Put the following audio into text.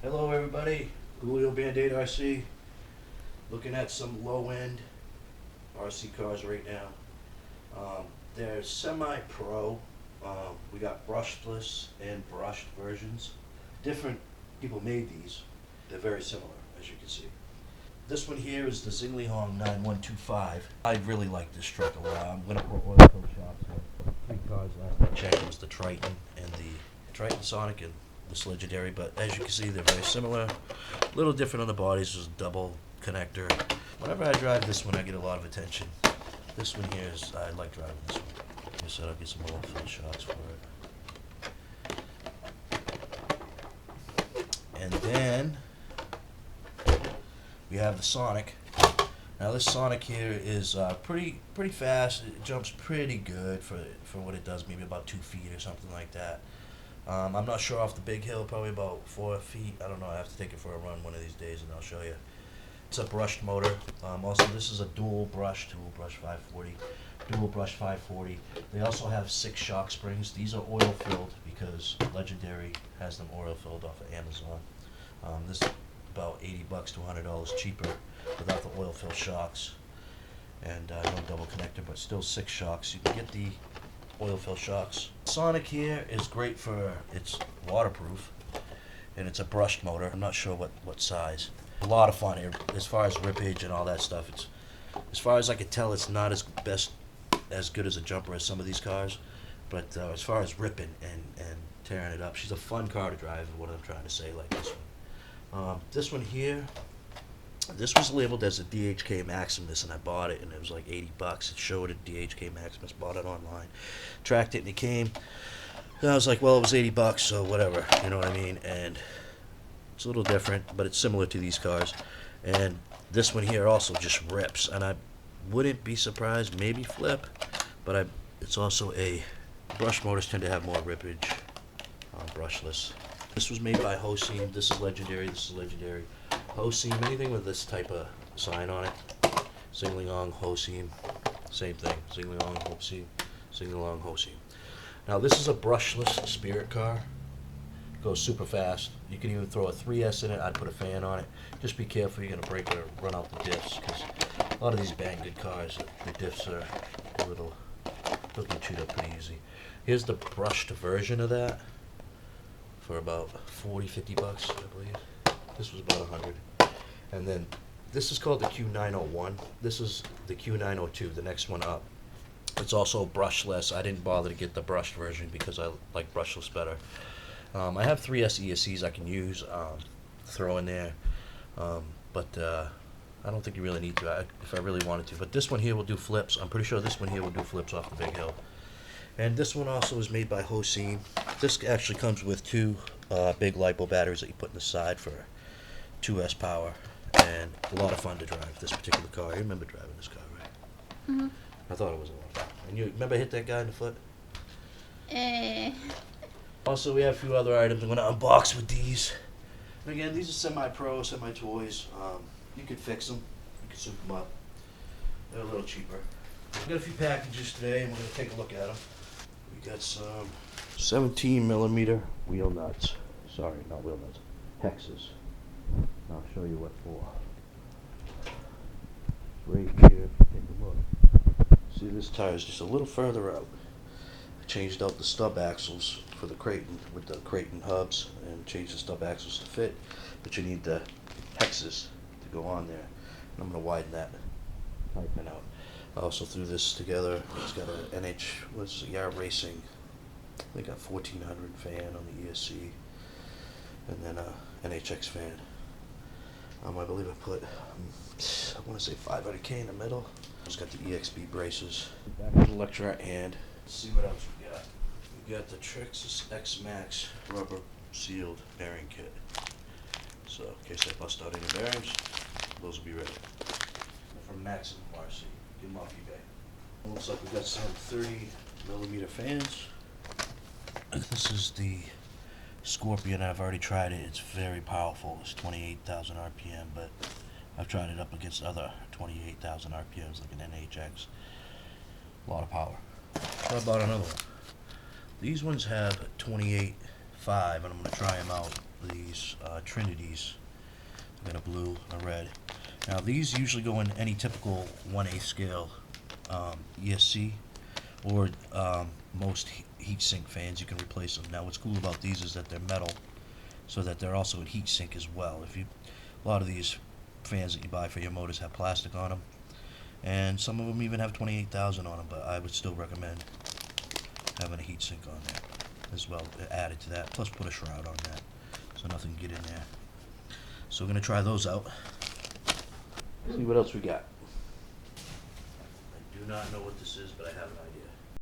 Hello everybody, Julio Band-Aid RC, looking at some low-end RC cars right now. They're semi-pro. We got brushless and brushed versions. Different people made these. They're very similar, as you can see. This one here is the Xinglehong 9125. I really like this truck a lot. I'm going to put oil fill shocks in. 3 cars last I checked. It was the Triton and the Triton Sonic and this Laegendary, but as you can see, they're very similar. A little different on the bodies, just a double connector. Whenever I drive this one, I get a lot of attention. This one here is, I like driving this one. Like I said, I'll get some oil fill shots for it. And then we have the Sonic. Now this Sonic here is pretty fast. It jumps pretty good for what it does, maybe about 2 feet or something like that. I'm not sure off the big hill, probably about 4 feet. I don't know, I have to take it for a run one of these days and I'll show you. It's a brushed motor. Also, this is a dual brush 540. Dual brush 540. They also have 6 shock springs. These are oil filled because Laegendary has them oil filled off of Amazon. This is about $80 to $100 cheaper without the oil fill shocks. And no double connector, but still 6 shocks. You can get the oil fill shocks. Sonic here is great for, it's waterproof and it's a brushed motor. I'm not sure what size. A lot of fun as far as rippage and all that stuff. It's, as far as I can tell, it's not as good as a jumper as some of these cars, but as far as ripping and tearing it up, she's a fun car to drive. Is what I'm trying to say, like this one. This one here, this was labeled as a DHK Maximus, and I bought it, and it was like $80. It showed it DHK Maximus. Bought it online, tracked it, and it came. And I was like, well, it was $80, so whatever, you know what I mean? And it's a little different, but it's similar to these cars. And this one here also just rips, and I wouldn't be surprised, maybe flip, but it's also a brush motors tend to have more rippage on brushless. This was made by Hosim. This is Laegendary. This is Laegendary. Hosim, anything with this type of sign on it. Xinglehong, Hosim, same thing. Xinglehong, Hosim, Xinglehong, Hosim. Now this is a brushless Spirit car. It goes super fast. You can even throw a 3S in it. I'd put a fan on it. Just be careful, you're gonna break or run out the diffs, because a lot of these Banggood cars, the diffs are a little, they'll get chewed up pretty easy. Here's the brushed version of that for about $40-50, I believe. This was about 100. And then this is called the Q901. This is the Q902, the next one up. It's also brushless. I didn't bother to get the brushed version because I like brushless better. I have 3S ESCs I can use, throw in there, but I don't think you really need to if I really wanted to. But this one here will do flips. I'm pretty sure this one here will do flips off the big hill. And this one also is made by Hosim. This actually comes with 2 big LiPo batteries that you put in the side for 2S power. And a lot of fun to drive this particular car. You remember driving this car, right? Mm-hmm. I thought it was a lot of fun. And you remember hit that guy in the foot? Also, we have a few other items I'm going to unbox with these. And again, these are semi-pro, semi-toys. You could fix them. You could soup them up. They're a little cheaper. We got a few packages today, and we're going to take a look at them. We got some 17mm wheel nuts. Sorry, not wheel nuts. Hexes. I'll show you what for. Right here, take a look. See, this tire is just a little further out. I changed out the stub axles for the Creighton with the Creighton hubs and changed the stub axles to fit, but you need the hexes to go on there. And I'm going to widen that, tighten it out. I also threw this together. It's got an Yard Racing, I think a 1400 fan on the ESC, and then a NHX fan. I believe I put, I want to say 500K in the middle. It's got the EXB braces. Back to the lecture and see what else we got. We got the Trixis X Max rubber sealed bearing kit. So in case I bust out any bearings, those will be ready. They're from Maximum RC. Get them off eBay. Looks like we got some 30mm fans. This is the Scorpion. I've already tried it. It's very powerful. It's 28,000 RPM, but I've tried it up against other 28,000 RPMs like an NHX. A lot of power. How about another one? These ones have 28.5, and I'm going to try them out. These Trinities. I got a blue, a red. Now these usually go in any typical 1/8 scale ESC, or most heatsink fans. You can replace them. Now what's cool about these is that they're metal, so that they're also a heatsink as well. A lot of these fans that you buy for your motors have plastic on them, and some of them even have 28,000 on them, but I would still recommend having a heatsink on there as well, added to that, plus put a shroud on that so nothing can get in there. So we're going to try those out, see what else we got. I do not know what this is, but I have an idea.